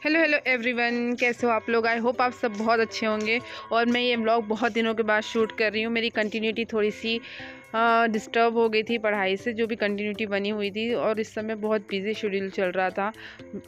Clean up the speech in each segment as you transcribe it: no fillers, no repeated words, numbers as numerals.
Hello hello everyone, कैसे हो आप लोग। आई होप आप सब बहुत अच्छे होंगे। और मैं ये व्लॉग बहुत दिनों के बाद शूट कर रही हूँ। मेरी कंटिन्यूटी थोड़ी सी डिस्टर्ब हो गई थी पढ़ाई से, जो भी कंटिन्यूटी बनी हुई थी, और इस समय बहुत बिजी शेड्यूल चल रहा था।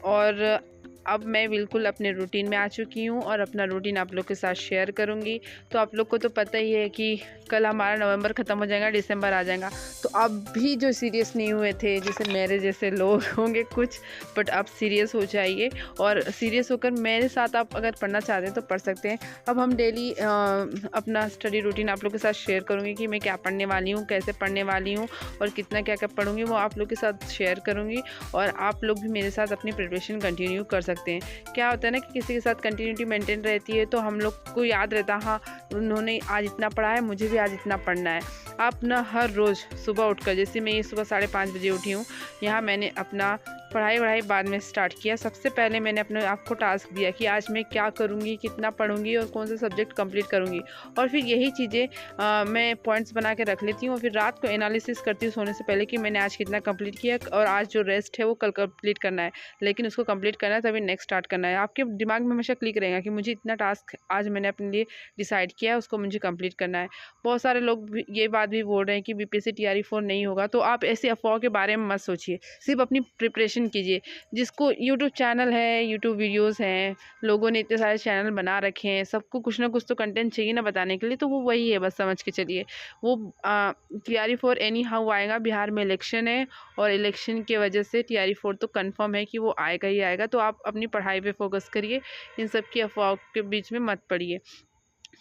और अब मैं बिल्कुल अपने रूटीन में आ चुकी हूँ और अपना रूटीन आप लोग के साथ शेयर करूँगी। तो आप लोग को तो पता ही है कि कल हमारा नवंबर ख़त्म हो जाएगा, दिसंबर आ जाएगा। तो अब भी जो सीरियस नहीं हुए थे, जैसे मेरे जैसे लोग होंगे कुछ, बट अब सीरियस हो जाइए। और सीरियस होकर मेरे साथ आप अगर पढ़ना चाहते हैं तो पढ़ सकते हैं। अब हम डेली अपना स्टडी रूटीन आप लोग के साथ शेयर करूँगी कि मैं क्या पढ़ने वाली हूँ, कैसे पढ़ने वाली हूँ और कितना क्या क्या पढ़ूँगी, वो आप लोग के साथ शेयर करूँगी। और आप लोग भी मेरे साथ अपनी प्रिपरेशन कंटिन्यू कर सकते हैं। क्या होता है ना कि किसी के साथ कंटिन्यूटी मेंटेन रहती है तो हम लोग को याद रहता है, हाँ उन्होंने आज इतना पढ़ा है, मुझे भी आज इतना पढ़ना है। आप ना हर रोज़ सुबह उठकर, जैसे मैं ये सुबह 5:30 बजे उठी हूँ, यहाँ मैंने अपना पढ़ाई बाद में स्टार्ट किया। सबसे पहले मैंने अपने आप को टास्क दिया कि आज मैं क्या करूँगी, कितना पढ़ूँगी और कौन सा सब्जेक्ट कंप्लीट करूँगी। और फिर यही चीज़ें मैं पॉइंट्स बना के रख लेती हूँ और फिर रात को एनालिसिस करती हूँ सोने से पहले कि मैंने आज कितना कंप्लीट किया और आज जो रेस्ट है वो कल कंप्लीट करना है, लेकिन उसको कंप्लीट करना है तभी नेक्स्ट स्टार्ट करना है। आपके दिमाग में हमेशा क्लिक रहेगा कि मुझे इतना टास्क आज मैंने अपने लिए डिसाइड किया है, उसको मुझे कंप्लीट करना है। बहुत सारे लोग ये बात भी बोल रहे हैं कि बीपीएससी टीआरई 4 नहीं होगा, तो आप ऐसे अफवाह के बारे में मत सोचिए, सिर्फ अपनी प्रिपरेशन कीजिए। जिसको यूट्यूब चैनल है, यूट्यूब वीडियोस हैं, लोगों ने इतने सारे चैनल बना रखे हैं, सबको कुछ ना कुछ तो कंटेंट चाहिए ना बताने के लिए, तो वो वही है, बस समझ के चलिए। वो टीआरई 4 एनी हाउ आएगा। बिहार में इलेक्शन है और इलेक्शन की वजह से टीआरई 4 तो कंफर्म है कि वो आएगा ही आएगा। तो आप अपनी पढ़ाई पे फोकस करिए, इन सब की अफवाह के बीच में मत पड़िए।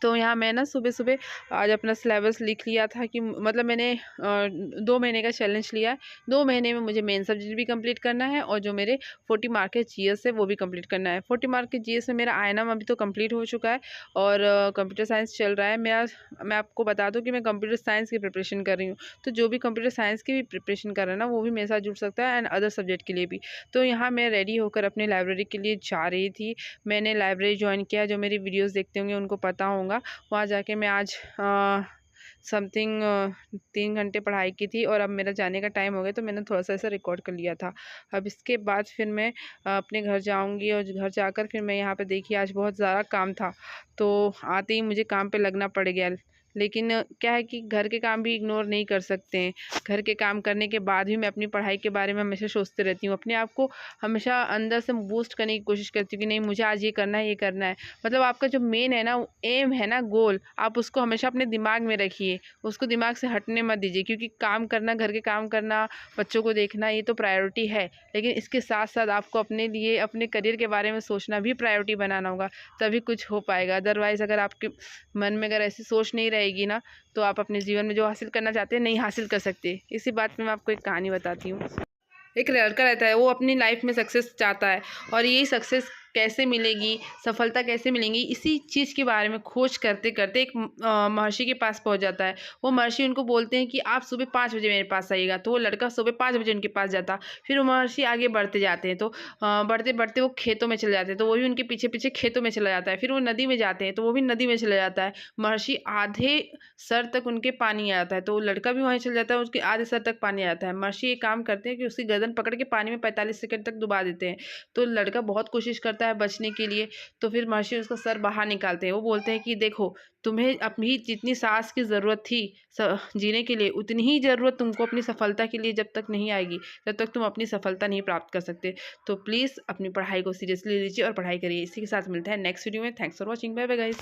तो यहाँ मैं ना सुबह सुबह आज अपना सिलेबस लिख लिया था कि मतलब मैंने 2 महीने का चैलेंज लिया है। 2 महीने में मुझे मेन सब्जेक्ट भी कंप्लीट करना है और जो मेरे 40 मार्क के जीएस है वो भी कंप्लीट करना है। 40 मार्क के जीएस में मेरा आईएनएम अभी तो कंप्लीट हो चुका है और कंप्यूटर साइंस चल रहा है। मैं आपको बता दूँ कि मैं कंप्यूटर साइंस की प्रिपरेशन कर रही हूँ। तो जो भी कंप्यूटर साइंस की भी प्रिपरेशन कर रहा है ना, वो भी मेरे साथ जुड़ सकता है एंड अदर सब्जेक्ट के लिए भी। तो यहाँ मैं रेडी होकर अपनी लाइब्रेरी के लिए जा रही थी। मैंने लाइब्रेरी ज्वाइन किया, जो मेरी वीडियोज़ देखते होंगे उनको पता होगा। वहाँ जाके मैं आज समथिंग 3 घंटे पढ़ाई की थी और अब मेरा जाने का टाइम हो गया, तो मैंने थोड़ा सा ऐसा रिकॉर्ड कर लिया था। अब इसके बाद फिर मैं अपने घर जाऊंगी और घर जाकर फिर मैं यहाँ पे देखिए आज बहुत ज़्यादा काम था, तो आते ही मुझे काम पे लगना पड़ गया। लेकिन क्या है कि घर के काम भी इग्नोर नहीं कर सकते हैं। घर के काम करने के बाद भी मैं अपनी पढ़ाई के बारे में हमेशा सोचते रहती हूँ, अपने आप को हमेशा अंदर से बूस्ट करने की कोशिश करती हूँ कि नहीं मुझे आज ये करना है, ये करना है। मतलब आपका जो मेन है ना, एम है ना, गोल, आप उसको हमेशा अपने दिमाग में रखिए, उसको दिमाग से हटने मत दीजिए। क्योंकि काम करना, घर के काम करना, बच्चों को देखना, ये तो प्रायोरिटी है, लेकिन इसके साथ साथ आपको अपने लिए, अपने करियर के बारे में सोचना भी प्रायोरिटी बनाना होगा, तभी कुछ हो पाएगा। अदरवाइज़ अगर आपके मन में अगर ऐसी सोच नहीं रहेगी ना, तो आप अपने जीवन में जो हासिल करना चाहते हैं नहीं हासिल कर सकते। इसी बात में मैं आपको एक कहानी बताती हूँ। एक लड़का रहता है, वो अपनी लाइफ में सक्सेस चाहता है और यही सक्सेस कैसे मिलेगी, सफलता कैसे मिलेंगी, इसी चीज़ के बारे में खोज करते करते एक महर्षि के पास पहुंच जाता है। वो महर्षि उनको बोलते हैं कि आप सुबह 5 बजे मेरे पास आइएगा। तो वो लड़का सुबह 5 बजे उनके पास जाता। फिर वो महर्षि आगे बढ़ते जाते हैं, तो बढ़ते बढ़ते वो खेतों में चले जाते हैं, तो वो भी उनके पीछे पीछे खेतों में चला जाता है। फिर वो नदी में जाते हैं, तो वो भी नदी में चला जाता है। महर्षि आधे सर तक उनके पानी आता है, तो वो लड़का भी वहीं चल जाता है, उसके आधे सर तक पानी आता है। महर्षि एक काम करते हैं कि उसकी गर्दन पकड़ के पानी में 45 सेकंड तक डुबा देते हैं। तो लड़का बहुत कोशिश करता है बचने के लिए, तो फिर महर्षि उसका सर बाहर निकालते हैं। वो बोलते हैं कि देखो, तुम्हें अपनी जितनी सांस की ज़रूरत थी जीने के लिए, उतनी ही ज़रूरत तुमको अपनी सफलता के लिए जब तक नहीं आएगी, तब तक तुम अपनी सफलता नहीं प्राप्त कर सकते। तो प्लीज़ अपनी पढ़ाई को सीरियसली लीजिए और पढ़ाई करिए। इसी के साथ मिलता है नेक्स्ट वीडियो में। Thanks for watching, bye bye guys.